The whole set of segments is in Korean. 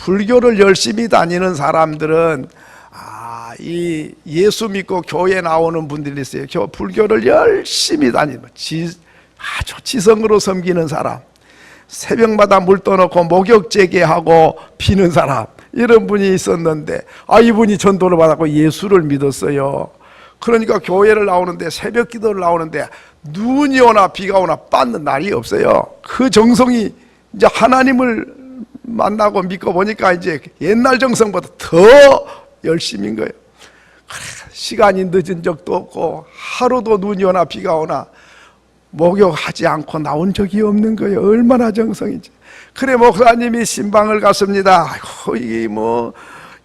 불교를 열심히 다니는 사람들은 이 예수 믿고 교회 나오는 분들이 있어요. 불교를 열심히 다니는 아주 지성으로 섬기는 사람, 새벽마다 물 떠놓고 목욕 재개하고 피는 사람, 이런 분이 있었는데 이분이 전도를 받았고 예수를 믿었어요. 그러니까 교회를 나오는데, 새벽 기도를 나오는데 눈이 오나 비가 오나 빠는 날이 없어요. 그 정성이 이제 하나님을 만나고 믿고 보니까 이제 옛날 정성보다 더 열심인 거예요. 시간이 늦은 적도 없고 하루도 눈이 오나 비가 오나 목욕하지 않고 나온 적이 없는 거예요. 얼마나 정성인지. 그래 목사님이 신방을 갔습니다. 아이고, 이게 뭐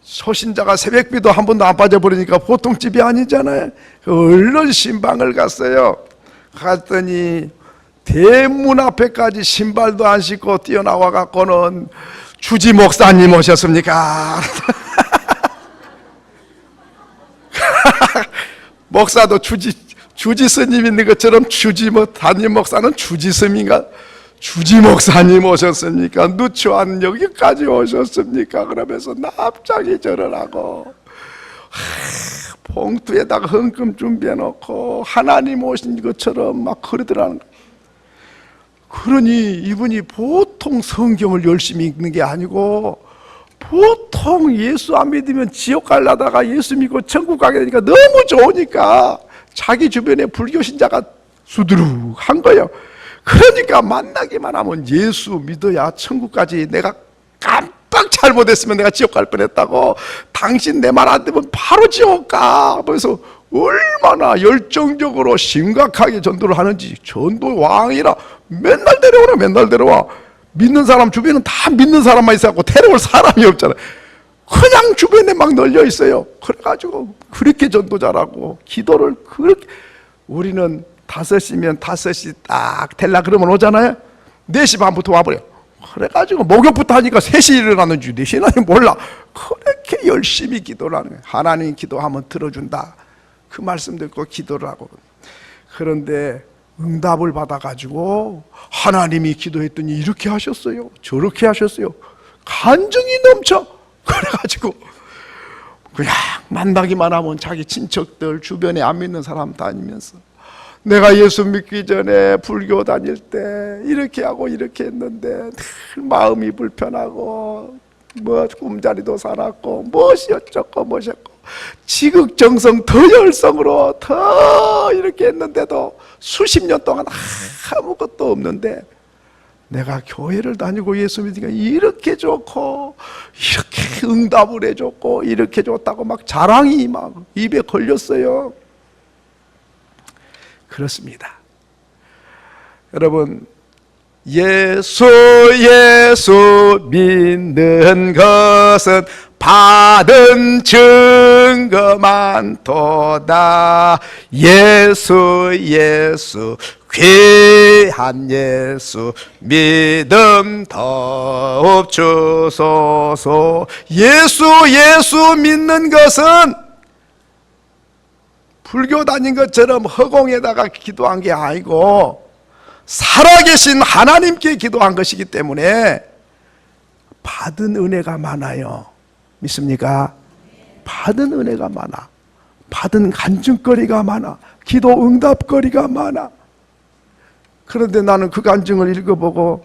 소신자가 새벽비도 한 번도 안 빠져버리니까 보통 집이 아니잖아요. 얼른 신방을 갔어요. 갔더니 대문 앞에까지 신발도 안 신고 뛰어나와 갖고는 주지 목사님 오셨습니까? 목사도 주지 스님 있는 것처럼 담임 목사는 주지 스님인가? 주지 목사님 오셨습니까? 누추한 여기까지 오셨습니까? 그러면서 납작이 절을 하고 봉투에다가 헌금 준비해 놓고 하나님 오신 것처럼 막 그러더라는 거예요. 그러니 이분이 보통 성경을 열심히 읽는 게 아니고, 보통 예수 안 믿으면 지옥 가려다가 예수 믿고 천국 가게 되니까 너무 좋으니까 자기 주변에 불교 신자가 수두룩한 거예요. 그러니까 만나기만 하면 예수 믿어야 천국까지, 내가 깜빡 잘못했으면 내가 지옥 갈 뻔했다고, 당신 내 말 안 되면 바로 지옥 가. 그래서 얼마나 열정적으로 심각하게 전도를 하는지. 전도 왕이라 맨날 데려오라, 맨날 데려와. 믿는 사람 주변은 다 믿는 사람만 있어갖고 데려올 사람이 없잖아요. 그냥 주변에 막 널려 있어요. 그래가지고 그렇게 전도 잘하고 기도를 그렇게, 우리는 5시면 5시 딱 될라 그러면 오잖아요. 4시 반부터 와버려. 그래가지고 목욕부터 하니까 3시에 일어나는 줄 4시에 나는 몰라. 그렇게 열심히 기도를 하는 거예요. 하나님 기도하면 들어준다, 그 말씀 듣고 기도를 하고. 그런데 응답을 받아가지고 하나님이 기도했더니 이렇게 하셨어요, 저렇게 하셨어요. 간증이 넘쳐. 그래가지고 그냥 만나기만 하면 자기 친척들 주변에 안 믿는 사람 다니면서, 내가 예수 믿기 전에 불교 다닐 때 이렇게 하고 이렇게 했는데 늘 마음이 불편하고 뭐 꿈자리도 살았고 무엇이 어쩌고 뭐셨고, 지극정성 더 열성으로 더 이렇게 했는데도 수십 년 동안 아무것도 없는데, 내가 교회를 다니고 예수 믿으니까 이렇게 좋고 이렇게 응답을 해줬고 이렇게 좋다고 막 자랑이 막 입에 걸렸어요. 그렇습니다. 여러분, 예수 믿는 것은 받은 증거만 도다. 예수 귀한 예수 믿음 더욱 주소서. 예수 믿는 것은 불교 다닌 것처럼 허공에다가 기도한 게 아니고 살아계신 하나님께 기도한 것이기 때문에 받은 은혜가 많아요. 믿습니까? 받은 은혜가 많아. 받은 간증거리가 많아. 기도 응답거리가 많아. 그런데 나는 그 간증을 읽어보고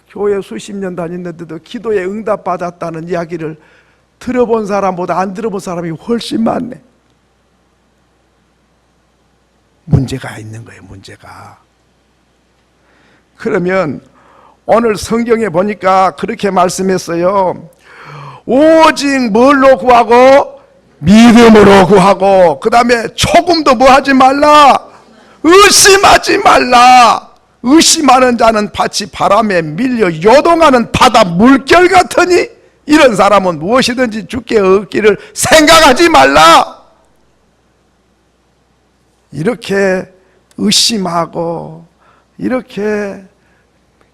교회 수십 년 다녔는데도 기도에 응답받았다는 이야기를 들어본 사람보다 안 들어본 사람이 훨씬 많네. 문제가 있는 거예요, 문제가. 그러면 오늘 성경에 보니까 그렇게 말씀했어요. 오직 뭘로 구하고? 믿음으로 구하고, 그 다음에 조금도 뭐 하지 말라? 의심하지 말라. 의심하는 자는 밭이 바람에 밀려 요동하는 바다 물결 같으니 이런 사람은 무엇이든지 주께 얻기를 생각하지 말라. 이렇게 의심하고 이렇게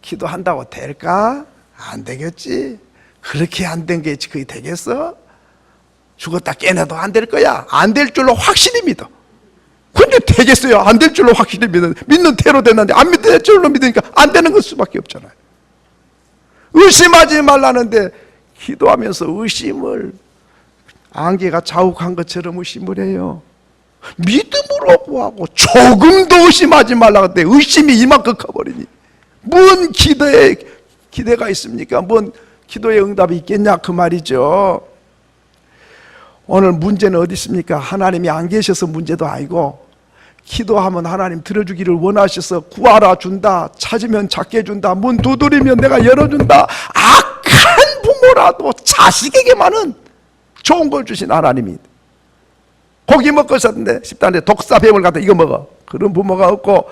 기도한다고 될까? 안 되겠지. 그렇게 안 된 게 그게 되겠어? 죽었다 깨나도 안 될 거야. 안 될 줄로 확실히 믿어. 근데 되겠어요? 안 될 줄로 확실히 믿는 대로 됐는데 안 믿을 줄로 믿으니까 안 되는 것 수밖에 없잖아요. 의심하지 말라는데 기도하면서 의심을, 안개가 자욱한 것처럼 의심을 해요. 믿음으로 구하고 조금도 의심하지 말라고 했는데 의심이 이만큼 커버리니 뭔 기도에 기대가 있습니까? 뭔 기도의 응답이 있겠냐 그 말이죠. 오늘 문제는 어디 있습니까? 하나님이 안 계셔서 문제도 아니고, 기도하면 하나님 들어주기를 원하셔서 구하라 준다, 찾으면 찾게 해준다, 문 두드리면 내가 열어준다. 악한 부모라도 자식에게만은 좋은 걸 주신 하나님이, 고기 먹고 있었는데 집단에 독사뱀을 갖다 이거 먹어, 그런 부모가 없고,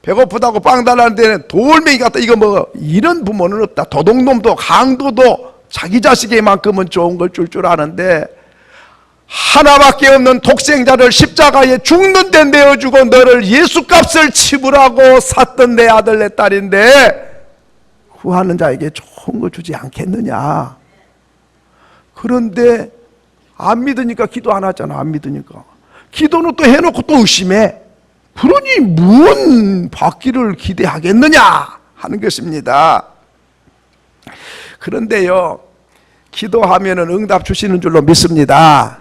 배고프다고 빵 달라는 데는 돌멩이 갖다 이거 먹어, 이런 부모는 없다. 도둑놈도 강도도 자기 자식에만큼은 좋은 걸 줄 아는데, 하나밖에 없는 독생자를 십자가에 죽는 데 내어주고 너를 예수값을 치부라고 샀던 내 아들 내 딸인데 구하는 자에게 좋은 거 주지 않겠느냐. 그런데 안 믿으니까 기도 안 하잖아. 안 믿으니까 기도는 또 해놓고 또 의심해. 그러니 무언 받기를 기대하겠느냐 하는 것입니다. 그런데요, 기도하면은 응답 주시는 줄로 믿습니다.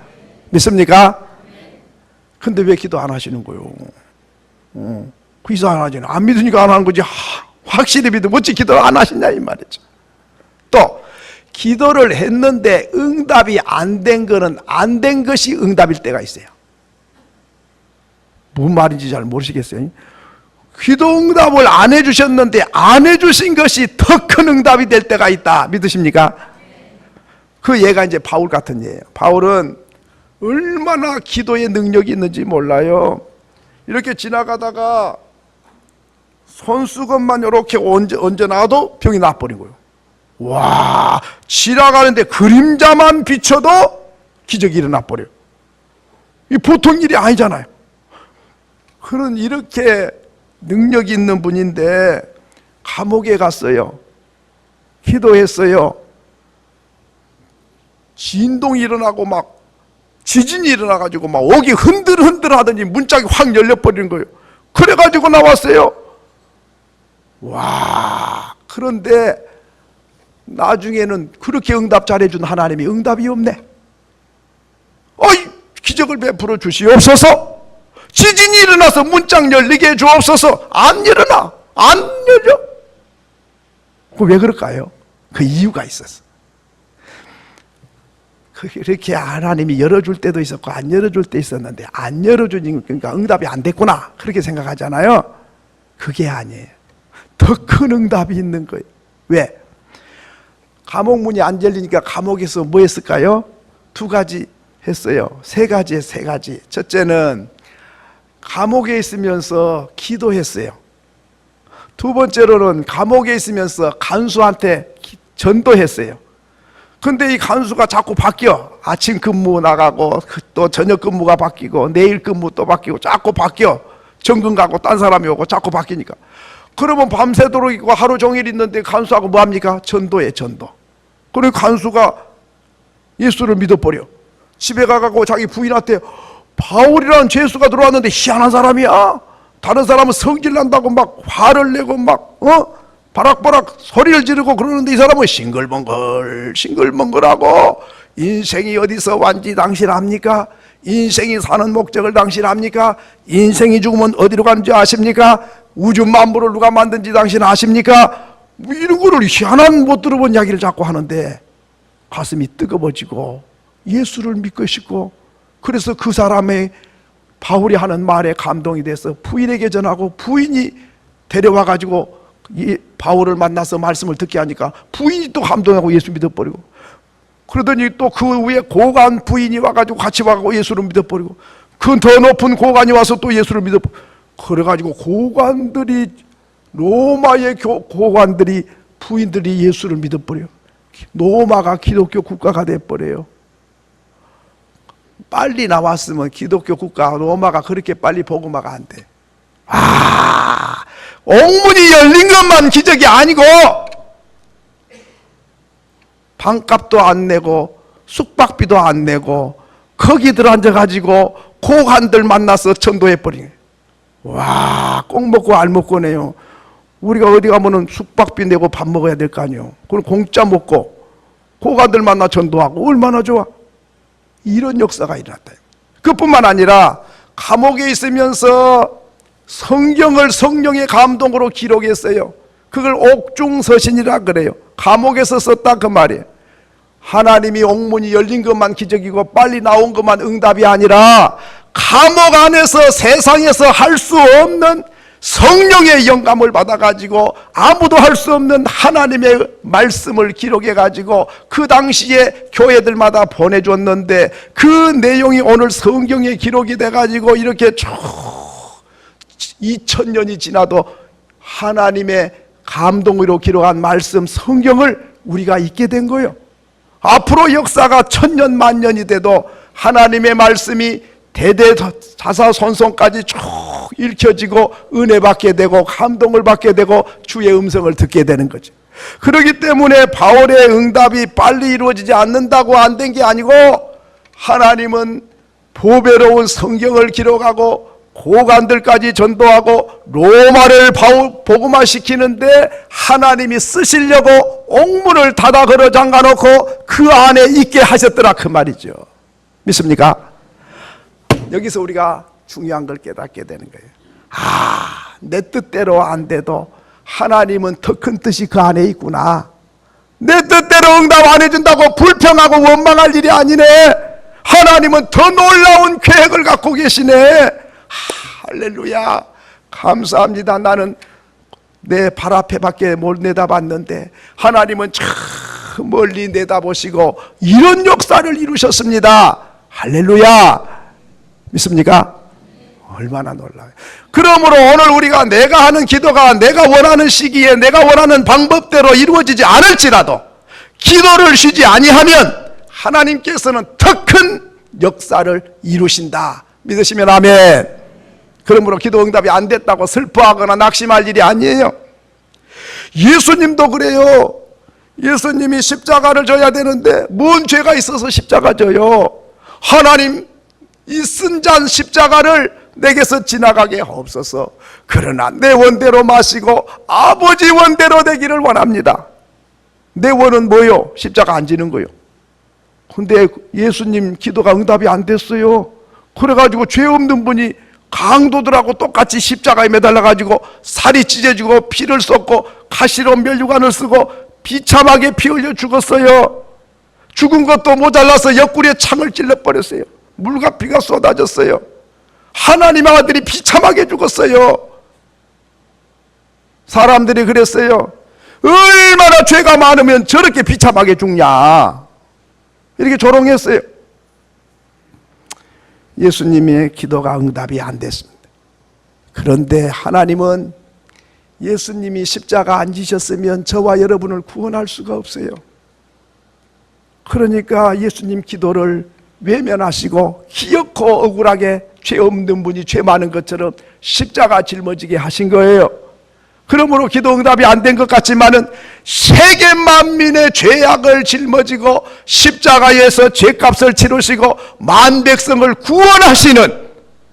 믿습니까? 근데 왜 기도 안 하시는 거요? 기도 안 하잖아. 안 믿으니까 안 하는 거지. 확실히 믿으면 어찌 기도를 안 하시냐 이 말이죠. 또 기도를 했는데 응답이 안 된 거는 안 된 것이 응답일 때가 있어요. 무슨 말인지 잘 모르시겠어요? 기도 응답을 안 해주셨는데 안 해주신 것이 더 큰 응답이 될 때가 있다. 믿으십니까? 그 예가 이제 바울 같은 예예요. 바울은 얼마나 기도의 능력이 있는지 몰라요. 이렇게 지나가다가 손수건만 이렇게 얹어놔도 병이 나버린 거예요. 와, 지나가는데 그림자만 비춰도 기적이 일어나 버려요. 이 보통 일이 아니잖아요. 그런 이렇게 능력이 있는 분인데 감옥에 갔어요. 기도했어요. 진동이 일어나고 막 지진이 일어나가지고 막 옥이 흔들흔들 하더니 문짝이 확 열려버리는 거예요. 그래가지고 나왔어요. 와, 그런데 나중에는 그렇게 응답 잘해준 하나님이 응답이 없네. 어이, 기적을 베풀어 주시옵소서. 지진이 일어나서 문짝 열리게 해 주옵소서. 안 일어나. 안 열려. 그 왜 그럴까요? 그 이유가 있었어. 그렇게 하나님이 열어줄 때도 있었고 안 열어줄 때 있었는데 안 열어주니까 응답이 안 됐구나 그렇게 생각하잖아요. 그게 아니에요. 더 큰 응답이 있는 거예요. 왜? 감옥 문이 안 열리니까 감옥에서 뭐 했을까요? 두 가지 했어요. 세 가지. 첫째는 감옥에 있으면서 기도했어요. 두 번째로는 감옥에 있으면서 간수한테 전도했어요. 근데 이 간수가 자꾸 바뀌어. 아침 근무 나가고 또 저녁 근무가 바뀌고 내일 근무 또 바뀌고 자꾸 바뀌어. 정근 가고 딴 사람이 오고 자꾸 바뀌니까. 그러면 밤새도록 있고 하루 종일 있는데 간수하고 뭐합니까? 전도해, 전도. 그리고 간수가 예수를 믿어버려. 집에 가고 자기 부인한테 바울이라는 죄수가 들어왔는데 희한한 사람이야. 다른 사람은 성질 난다고 막 화를 내고 막 바락바락 소리를 지르고 그러는데 이 사람은 싱글벙글하고 인생이 어디서 왔는지 당신 압니까? 인생이 사는 목적을 당신 압니까? 인생이 죽으면 어디로 가는지 아십니까? 우주 만물을 누가 만든지 당신 아십니까? 뭐 이런 거를 희한한 못 들어본 이야기를 자꾸 하는데 가슴이 뜨거워지고 예수를 믿고 싶고, 그래서 그 사람의 바울이 하는 말에 감동이 돼서 부인에게 전하고 부인이 데려와가지고 이 바울을 만나서 말씀을 듣게 하니까 부인이 또 감동하고 예수 믿어버리고, 그러더니 또 그 위에 고관 부인이 와가지고 같이 와가지고 예수를 믿어버리고, 그 더 높은 고관이 와서 또 예수를 믿어버리고, 그래가지고 고관들이, 로마의 고관들이, 부인들이 예수를 믿어버려요. 로마가 기독교 국가가 돼버려요. 빨리 나왔으면 기독교 국가 로마가 그렇게 빨리 복음화가 안 돼. 옥문이 열린 것만 기적이 아니고 방값도 안 내고 숙박비도 안 내고 거기 들어앉아가지고 고관들 만나서 전도해버린 거예요. 와, 꼭 먹고 알 먹고네요. 우리가 어디 가면은 숙박비 내고 밥 먹어야 될 거 아니에요. 그럼 공짜 먹고 고관들 만나 전도하고 얼마나 좋아. 이런 역사가 일어났다. 그뿐만 아니라 감옥에 있으면서 성경을 성령의 감동으로 기록했어요. 그걸 옥중서신이라 그래요. 감옥에서 썼다 그 말이에요. 하나님이 옥문이 열린 것만 기적이고 빨리 나온 것만 응답이 아니라 감옥 안에서 세상에서 할 수 없는 성령의 영감을 받아가지고 아무도 할 수 없는 하나님의 말씀을 기록해가지고 그 당시에 교회들마다 보내줬는데 그 내용이 오늘 성경에 기록이 돼가지고 이렇게 쭉 2000년이 지나도 하나님의 감동으로 기록한 말씀 성경을 우리가 읽게 된 거예요. 앞으로 역사가 1000년 만년이 돼도 하나님의 말씀이 대대자사손손까지 쭉 읽혀지고 은혜 받게 되고 감동을 받게 되고 주의 음성을 듣게 되는 거죠. 그렇기 때문에 바울의 응답이 빨리 이루어지지 않는다고 안 된 게 아니고 하나님은 보배로운 성경을 기록하고 고관들까지 전도하고 로마를 복음화시키는데 하나님이 쓰시려고 옥문을 닫아 걸어 잠가놓고 그 안에 있게 하셨더라 그 말이죠. 믿습니까? 여기서 우리가 중요한 걸 깨닫게 되는 거예요. 내 뜻대로 안 돼도 하나님은 더 큰 뜻이 그 안에 있구나. 내 뜻대로 응답 안 해준다고 불평하고 원망할 일이 아니네. 하나님은 더 놀라운 계획을 갖고 계시네. 할렐루야. 감사합니다. 나는 내 발 앞에밖에 못 내다봤는데 하나님은 저 멀리 내다보시고 이런 역사를 이루셨습니다. 할렐루야. 믿습니까? 얼마나 놀라워요. 그러므로 오늘 우리가 내가 하는 기도가 내가 원하는 시기에 내가 원하는 방법대로 이루어지지 않을지라도 기도를 쉬지 아니하면 하나님께서는 더 큰 역사를 이루신다. 믿으시면 아멘. 그러므로 기도 응답이 안 됐다고 슬퍼하거나 낙심할 일이 아니에요. 예수님도 그래요. 예수님이 십자가를 져야 되는데 뭔 죄가 있어서 십자가 져요. 하나님 이 쓴잔 십자가를 내게서 지나가게 하옵소서. 그러나 내 원대로 마시고 아버지 원대로 되기를 원합니다. 내 원은 뭐요? 십자가 안 지는 거요. 근데 예수님 기도가 응답이 안 됐어요. 그래가지고 죄 없는 분이 강도들하고 똑같이 십자가에 매달려가지고 살이 찢어지고 피를 쏟고 가시로 면류관을 쓰고 비참하게 피 흘려 죽었어요. 죽은 것도 모자라서 옆구리에 창을 찔러버렸어요. 물과 피가 쏟아졌어요. 하나님의 아들이 비참하게 죽었어요. 사람들이 그랬어요. 얼마나 죄가 많으면 저렇게 비참하게 죽냐. 이렇게 조롱했어요. 예수님의 기도가 응답이 안 됐습니다. 그런데 하나님은 예수님이 십자가 안 지셨으면 저와 여러분을 구원할 수가 없어요. 그러니까 예수님 기도를 외면하시고 기어코 억울하게 죄 없는 분이 죄 많은 것처럼 십자가 짊어지게 하신 거예요. 그러므로 기도 응답이 안 된 것 같지만은 세계 만민의 죄악을 짊어지고 십자가에서 죄값을 치르시고 만 백성을 구원하시는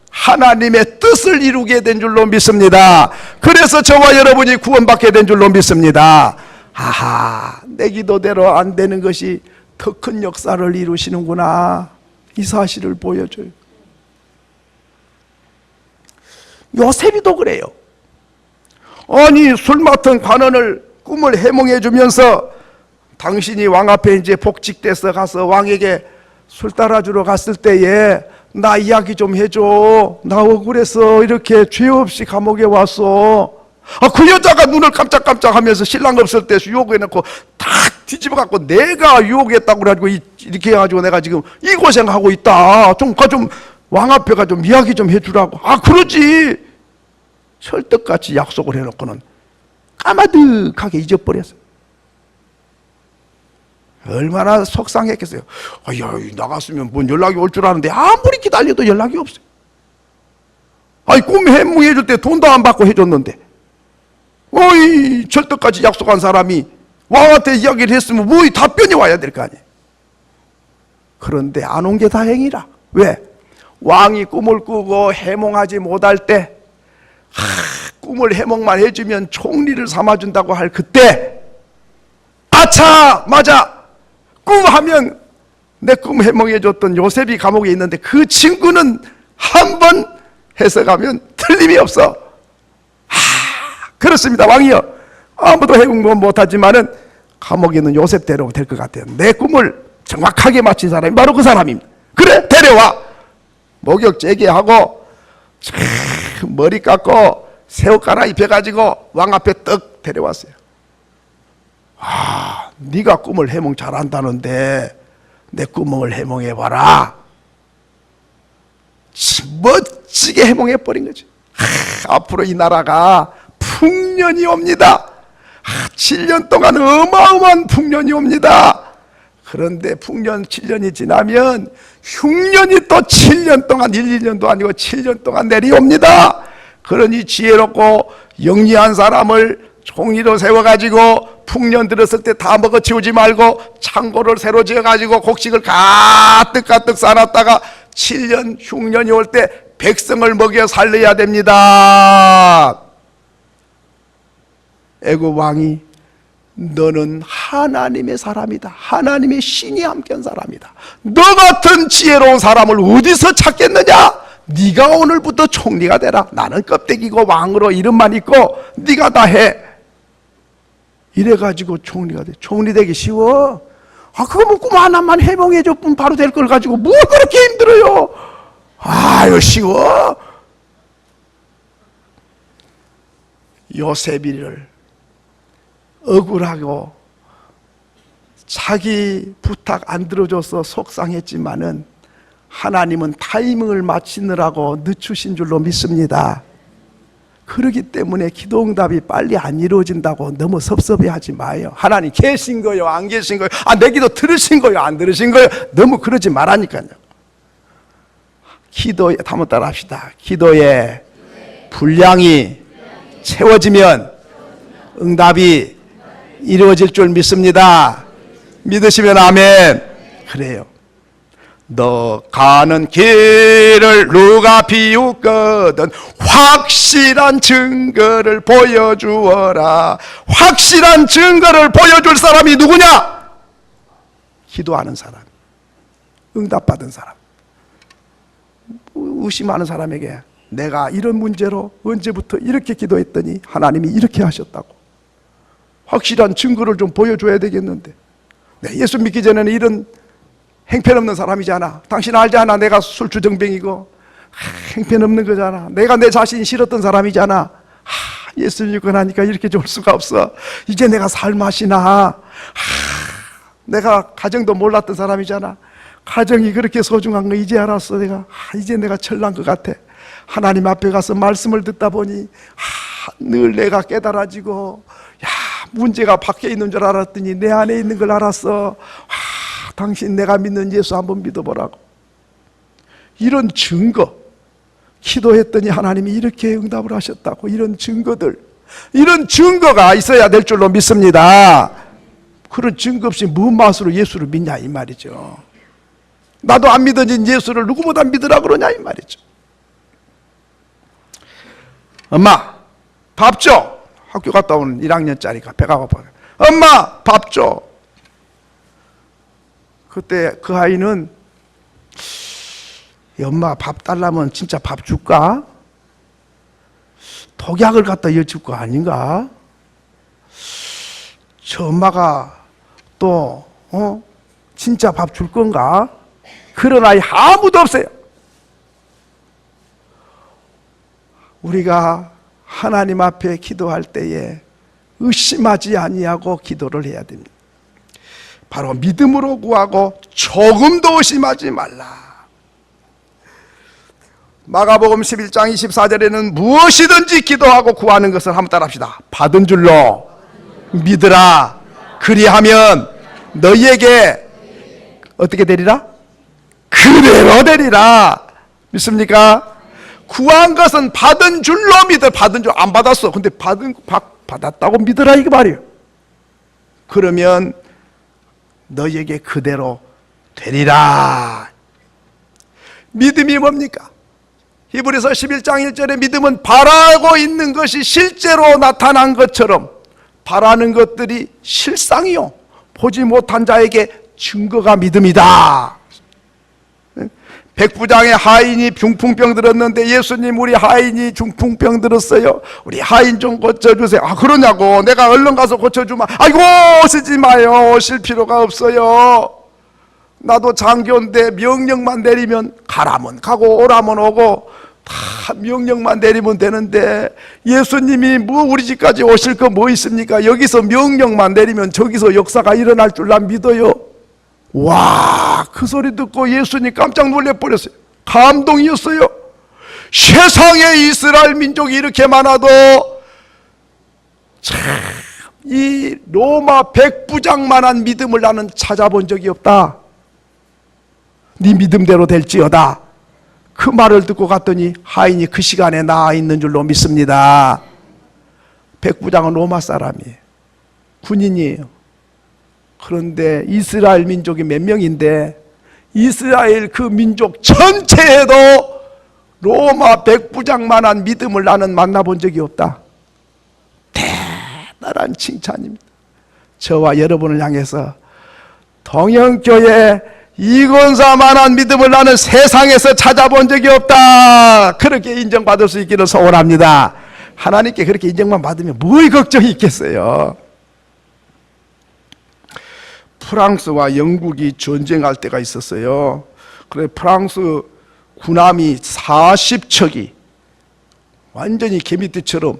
하나님의 뜻을 이루게 된 줄로 믿습니다. 그래서 저와 여러분이 구원받게 된 줄로 믿습니다. 내 기도대로 안 되는 것이 더 큰 역사를 이루시는구나. 이 사실을 보여줘요. 요셉이도 그래요. 아니 술 맡은 관원을 꿈을 해몽해 주면서 당신이 왕 앞에 이제 복직돼서 가서 왕에게 술 따라주러 갔을 때에 나 이야기 좀 해줘. 나 억울해서 이렇게 죄 없이 감옥에 왔어. 그 여자가 눈을 깜짝깜짝 하면서 신랑 없을 때 유혹해놓고 다 뒤집어 갖고 내가 유혹했다고 그래가지고 이렇게 해가지고 내가 지금 이 고생하고 있다. 좀 왕 앞에 가 좀 이야기 좀 해주라고. 그러지. 철떡같이 약속을 해놓고는 까마득하게 잊어버렸어요. 얼마나 속상했겠어요. 나갔으면 뭔 연락이 올 줄 아는데 아무리 기다려도 연락이 없어요. 꿈 해몽해 줄 때 돈도 안 받고 해줬는데 철떡같이 약속한 사람이 왕한테 이야기를 했으면 답변이 와야 될 거 아니에요. 그런데 안 온 게 다행이라. 왜? 왕이 꿈을 꾸고 해몽하지 못할 때 꿈을 해몽만 해주면 총리를 삼아준다고 할 그때, 아차 맞아, 꿈하면 내 꿈 해몽해줬던 요셉이 감옥에 있는데 그 친구는 한 번 해석하면 틀림이 없어. 그렇습니다. 왕이여, 아무도 해몽 못하지만은 감옥에 있는 요셉 데려오면 될 것 같아요. 내 꿈을 정확하게 맞힌 사람이 바로 그 사람입니다. 그래, 데려와. 목욕 재개하고 머리 깎고 새옷 갈아입혀가지고 왕 앞에 떡 데려왔어요. 네가 꿈을 해몽 잘한다는데 내 꿈을 해몽해봐라. 멋지게 해몽해버린 거지. 앞으로 이 나라가 풍년이 옵니다. 7년 동안 어마어마한 풍년이 옵니다. 그런데 풍년 7년이 지나면 흉년이 또 7년 동안, 1, 2년도 아니고 7년 동안 내려옵니다. 그러니 지혜롭고 영리한 사람을 총리로 세워가지고 풍년 들었을 때 다 먹어치우지 말고 창고를 새로 지어가지고 곡식을 가득 쌓아놨다가 7년 흉년이 올 때 백성을 먹여 살려야 됩니다. 애굽 왕이 너는 하나님의 사람이다. 하나님의 신이 함께한 사람이다. 너 같은 지혜로운 사람을 어디서 찾겠느냐? 네가 오늘부터 총리가 되라. 나는 껍데기고 왕으로 이름만 있고 네가 다 해. 이래가지고 총리가 돼. 총리 되기 쉬워? 그거 뭐 꿈 하나만 해몽해줘 뿐 바로 될 걸 가지고 뭘 그렇게 힘들어요? 아유, 쉬워? 요셉이를 억울하고 자기 부탁 안 들어줘서 속상했지만은 하나님은 타이밍을 맞추느라고 늦추신 줄로 믿습니다. 그렇기 때문에 기도응답이 빨리 안 이루어진다고 너무 섭섭해하지 마요. 하나님 계신 거요, 안 계신 거요, 내 기도 들으신 거요, 안 들으신 거요, 너무 그러지 말라니까요. 기도에, 한번 따라 합시다. 기도에 분량이 채워지면 응답이 이루어질 줄 믿습니다. 믿으시면 아멘. 그래요. 너 가는 길을 누가 비웃거든 확실한 증거를 보여주어라. 확실한 증거를 보여줄 사람이 누구냐? 기도하는 사람, 응답받은 사람. 의심하는 사람에게 내가 이런 문제로 언제부터 이렇게 기도했더니 하나님이 이렇게 하셨다고 확실한 증거를 좀 보여줘야 되겠는데, 예수 믿기 전에는 이런 행편없는 사람이잖아. 당신 알지 않아? 내가 술주정뱅이고 행편없는 거잖아. 내가 내 자신이 싫었던 사람이잖아. 예수 믿고 나니까 이렇게 좋을 수가 없어. 이제 내가 살맛이 나. 내가 가정도 몰랐던 사람이잖아. 가정이 그렇게 소중한 거 이제 알았어. 내가 이제 내가 철난 것 같아. 하나님 앞에 가서 말씀을 듣다 보니 늘 내가 깨달아지고, 문제가 밖에 있는 줄 알았더니 내 안에 있는 걸 알았어. 당신 내가 믿는 예수 한번 믿어보라고. 이런 증거, 기도했더니 하나님이 이렇게 응답을 하셨다고, 이런 증거들, 이런 증거가 있어야 될 줄로 믿습니다. 그런 증거 없이 무슨 맛으로 예수를 믿냐 이 말이죠. 나도 안 믿어진 예수를 누구보다 믿으라 그러냐 이 말이죠. 엄마 밥 줘. 학교 갔다 온 1학년짜리가 배가 고파. 엄마 밥 줘. 그때 그 아이는 엄마 밥 달라면 진짜 밥 줄까? 독약을 갖다 여줄 거 아닌가? 저 엄마가 또 진짜 밥 줄 건가? 그런 아이 아무도 없어요. 우리가 하나님 앞에 기도할 때에 의심하지 아니하고 기도를 해야 됩니다. 바로 믿음으로 구하고 조금도 의심하지 말라. 마가복음 11장 24절에는 무엇이든지 기도하고 구하는 것을 한번 따라합시다. 받은 줄로 믿으라. 그리하면 너희에게 어떻게 되리라? 그대로 되리라. 믿습니까? 구한 것은 받은 줄로 믿어. 받은 줄 안 받았어. 근데 받았다고 믿으라 이거 말이에요. 그러면 너희에게 그대로 되리라. 믿음이 뭡니까? 히브리서 11장 1절에 믿음은 바라고 있는 것이 실제로 나타난 것처럼 바라는 것들이 실상이요 보지 못한 자에게 증거가 믿음이다. 백부장의 하인이 중풍병 들었는데 예수님 우리 하인이 중풍병 들었어요. 우리 하인 좀 고쳐주세요. 아 그러냐고. 내가 얼른 가서 고쳐주마. 아이고 오시지 마요. 오실 필요가 없어요. 나도 장교인데 명령만 내리면 가라면 가고 오라면 오고 다 명령만 내리면 되는데 예수님이 뭐 우리 집까지 오실 거 뭐 있습니까? 여기서 명령만 내리면 저기서 역사가 일어날 줄 난 믿어요. 와, 그 소리 듣고 예수님 깜짝 놀래버렸어요. 감동이었어요. 세상에 이스라엘 민족이 이렇게 많아도 참 이 로마 백부장만한 믿음을 나는 찾아본 적이 없다. 네 믿음대로 될지어다. 그 말을 듣고 갔더니 하인이 그 시간에 나아 있는 줄로 믿습니다. 백부장은 로마 사람이에요. 군인이에요. 그런데 이스라엘 민족이 몇 명인데 이스라엘 그 민족 전체에도 로마 백부장만한 믿음을 나는 만나본 적이 없다. 대단한 칭찬입니다. 저와 여러분을 향해서 동영교회 이권사만한 믿음을 나는 세상에서 찾아본 적이 없다. 그렇게 인정받을 수 있기를 소원합니다. 하나님께 그렇게 인정만 받으면 뭘 걱정이 있겠어요. 프랑스와 영국이 전쟁할 때가 있었어요. 그래 프랑스 군함이 40척이 완전히 개미떼처럼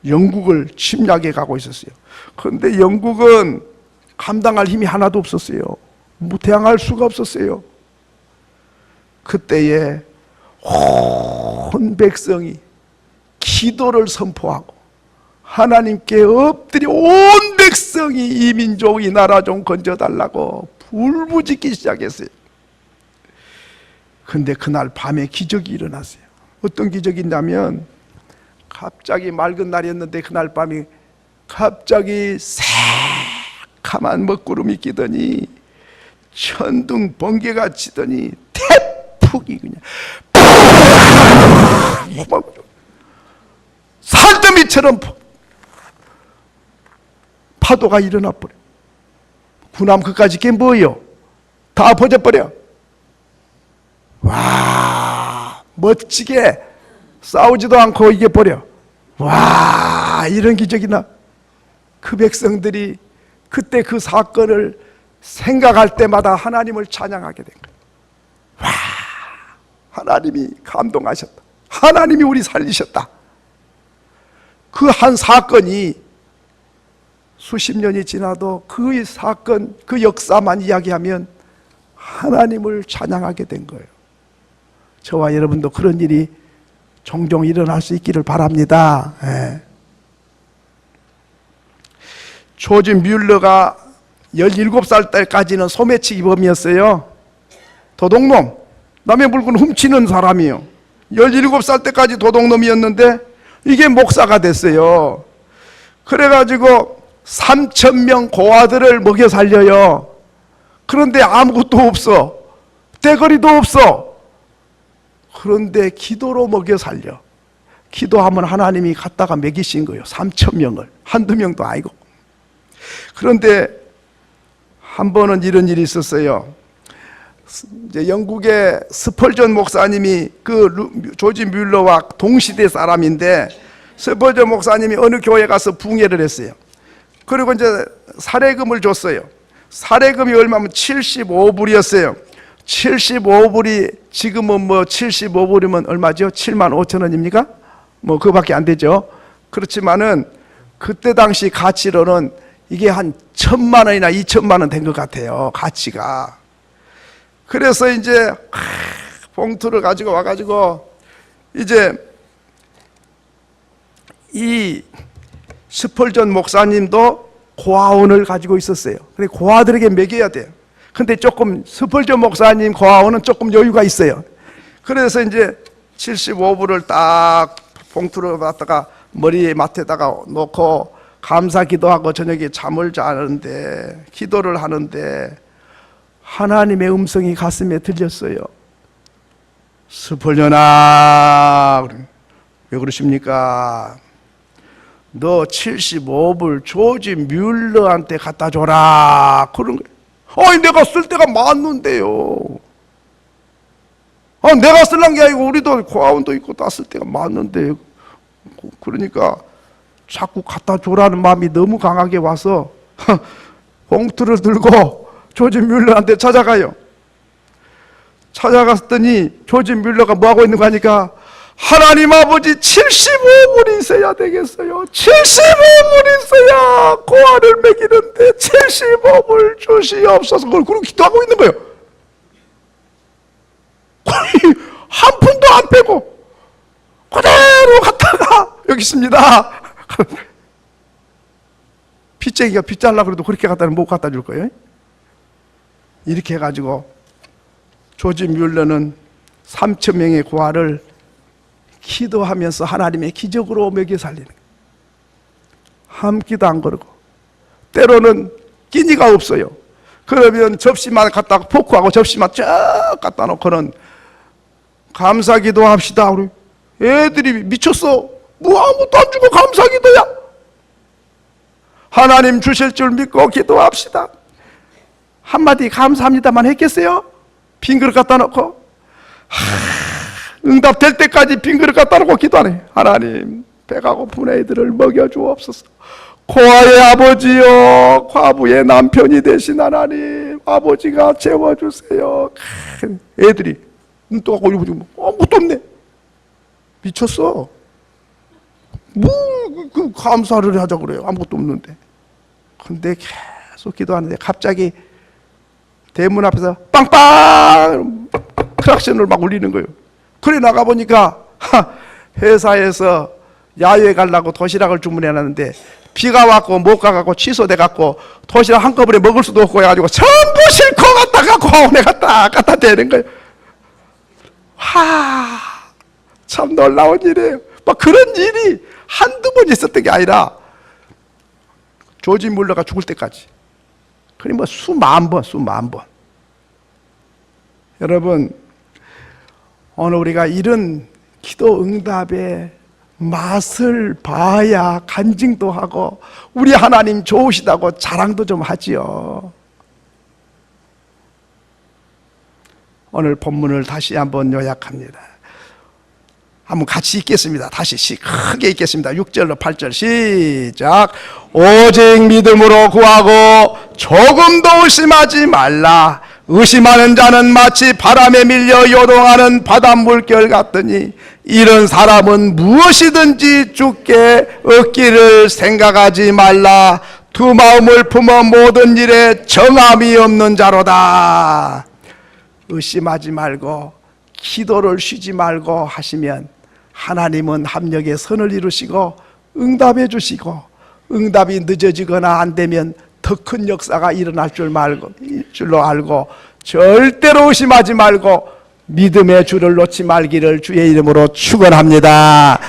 영국을 침략해 가고 있었어요. 그런데 영국은 감당할 힘이 하나도 없었어요. 대항할 수가 없었어요. 그때에 온 백성이 기도를 선포하고 하나님께 엎드려 온 백성이 이 민족 이 나라 좀 건져달라고 불부짖기 시작했어요. 근데 그날 밤에 기적이 일어났어요. 어떤 기적이 있냐면 갑자기 맑은 날이었는데 그날 밤에 갑자기 새카만 먹구름이 끼더니 천둥 번개가 치더니 태풍이 그냥 산더미처럼 파도가 일어나 버려. 군함 그까짓 게 뭐예요? 다 버져버려. 와, 멋지게 싸우지도 않고 이게 버려. 와, 이런 기적이나. 그 백성들이 그때 그 사건을 생각할 때마다 하나님을 찬양하게 된 거예요. 와, 하나님이 감동하셨다. 하나님이 우리 살리셨다. 그 한 사건이 수십 년이 지나도 그 사건, 그 역사만 이야기하면 하나님을 찬양하게 된 거예요. 저와 여러분도 그런 일이 종종 일어날 수 있기를 바랍니다. 예. 조지 뮬러가 17살 때까지는 소매치기 범이었어요. 도둑놈, 남의 물건 훔치는 사람이요. 17살 때까지 도둑놈이었는데 이게 목사가 됐어요. 그래가지고 3,000명 고아들을 먹여 살려요. 그런데 아무것도 없어. 대거리도 없어. 그런데 기도로 먹여 살려. 기도하면 하나님이 갖다가 먹이신 거예요. 3,000명을. 한두 명도 아니고. 그런데 한 번은 이런 일이 있었어요. 이제 영국의 스펄전 목사님이 그 조지 뮬러와 동시대 사람인데 스펄전 목사님이 어느 교회 가서 붕해를 했어요. 그리고 이제 사례금을 줬어요. 사례금이 얼마면 75불이었어요. 75불이 지금은 뭐 75불이면 얼마죠? 75,000원입니까? 뭐 그거밖에 안 되죠. 그렇지만은 그때 당시 가치로는 이게 한 1,000만 원이나 2,000만 원 된 것 같아요. 가치가. 그래서 이제 봉투를 가지고 와가지고 이제 이 스펄전 목사님도 고아원을 가지고 있었어요. 근데 고아들에게 먹여야 돼요. 근데 조금 스펄전 목사님 고아원은 조금 여유가 있어요. 그래서 이제 75불을 딱 봉투를 갖다가 머리 맡에다가 놓고 감사 기도하고 저녁에 잠을 자는데 기도를 하는데 하나님의 음성이 가슴에 들렸어요. 스펄려나, 왜 그러십니까? 너 75불 조지 뮬러한테 갖다 줘라. 그런 거예요. 아니, 내가 쓸 때가 많는데요. 내가 쓸란 게 아니고 우리도 고아원도 있고 다 쓸 때가 많는데, 그러니까 자꾸 갖다 줘라는 마음이 너무 강하게 와서 봉투를 들고 조지 뮬러한테 찾아가요. 찾아갔더니 조지 뮬러가 뭐하고 있는 거 하니까, 하나님 아버지 75불이 있어야 되겠어요. 75불이 있어야 고아를 먹이는데 75불 주시옵소서. 그걸 그렇게 기도하고 있는 거예요. 한 푼도 안 빼고 그대로 갔다가 여기 있습니다. 빚쟁이가 빚 잘라 그래도 그렇게 갖다는 못 갖다 줄 거예요. 이렇게 해가지고 조지 뮬러는 3,000명의 고아를 기도하면서 하나님의 기적으로 먹여 살리는 거예요. 한 끼도 안 거르고. 때로는 끼니가 없어요. 그러면 접시만 갖다가 포크하고 접시만 쫙 갖다 놓고는 감사기도 합시다. 우리 애들이 미쳤어. 뭐 아무것도 안 주고 감사기도야. 하나님 주실 줄 믿고 기도합시다. 한마디 감사합니다만 했겠어요? 빈 그릇 갖다 놓고 응답될 때까지 빈 그릇 갖다 놓고 기도하네. 하나님 배가 고픈 애들을 먹여주옵소서. 고아의 아버지요, 과부의 남편이 되신 하나님, 아버지가 채워주세요. 애들이 눈 떠갖고 이러고 아무것도 없네. 미쳤어. 그 감사를 하자 그래요. 아무것도 없는데. 근데 계속 기도하는데 갑자기 대문 앞에서 빵빵 클락션을 막 울리는 거예요. 그래 나가보니까 회사에서 야외 가려고 도시락을 주문해놨는데 비가 왔고 못 가갖고 취소돼갖고 도시락 한꺼번에 먹을 수도 없고 해가지고 전부 싣고 갔다가 고아원에 갖다 대는 거예요. 참 놀라운 일이에요. 막 그런 일이 한두 번 있었던 게 아니라 조지 뮬러가 죽을 때까지. 그러니 뭐 수만 번. 여러분, 오늘 우리가 이런 기도 응답의 맛을 봐야 간증도 하고 우리 하나님 좋으시다고 자랑도 좀 하지요. 오늘 본문을 다시 한번 요약합니다. 한번 같이 읽겠습니다. 다시 크게 읽겠습니다. 6절로 8절 시작. 오직 믿음으로 구하고 조금도 의심하지 말라. 의심하는 자는 마치 바람에 밀려 요동하는 바닷물결 같더니 이런 사람은 무엇이든지 주께 얻기를 생각하지 말라. 두 마음을 품어 모든 일에 정함이 없는 자로다. 의심하지 말고 기도를 쉬지 말고 하시면 하나님은 합력의 선을 이루시고 응답해 주시고, 응답이 늦어지거나 안 되면 더 큰 역사가 일어날 줄로 알고 절대로 의심하지 말고 믿음의 줄을 놓지 말기를 주의 이름으로 축원합니다.